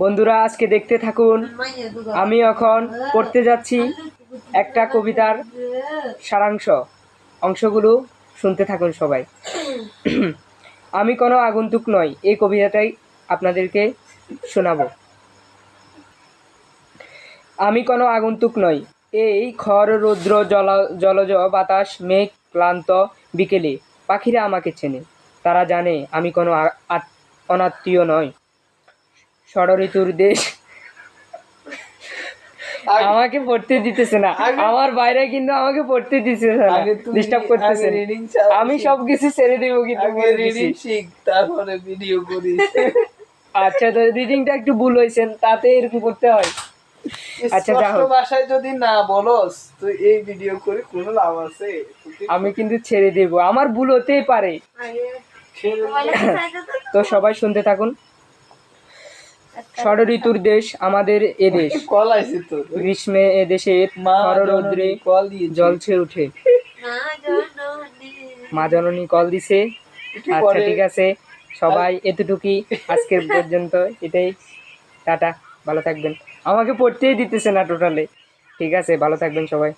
বন্ধুরা আজকে দেখতে থাকুন। আমি এখন পড়তে যাচ্ছি একটা কবিতার সারাংশ, অংশগুলো শুনতে থাকুন সবাই। আমি কোনো আগন্তুক নই, এই কবিতাটাই আপনাদেরকে শোনাবো। আমি কোনো আগন্তুক নই, এই খর রৌদ্র জলজ বাতাস মেঘ ক্লান্ত বিকেলে পাখিরা আমাকে চেনে। তারা জানে আমি কোনো অনাত্মীয় নয়। ষড়ঋতুর দেশ আমাকে পড়তে দিতেছে না, আমার বাইরে কিন্তু আমাকে পড়তে দিতেছে না, ডিস্টার্ব করতেছে। আমি সবকিছু ছেড়ে দেবো, কিন্তু তারপরে ভিডিও করিস। আচ্ছা, তো রিডিংটা একটু ভুল হয়েছেন, তাতে এরকম করতে হয়। আচ্ছা, স্পষ্ট ভাষায় যদি না বলস তো এই ভিডিও করে কোনো লাভ আছে? আমি কিন্তু ছেড়ে দেব, আমার ভুল হতেই পারে। তো সবাই শুনতে থাকুন। ষড়ঋতুর দেশ আমাদের এদেশ, গ্রীষ্মে এদেশে খররৌদ্রে জলছে উঠে। মা জননী কল দিছে। আচ্ছা ঠিক আছে, সবাই এতটুকুই আজকের পর্যন্ত, এটাই। টাটা, ভালো থাকবেন। আমাকে পড়তেই দিতেছে না টোটালে। ঠিক আছে, ভালো থাকবেন সবাই।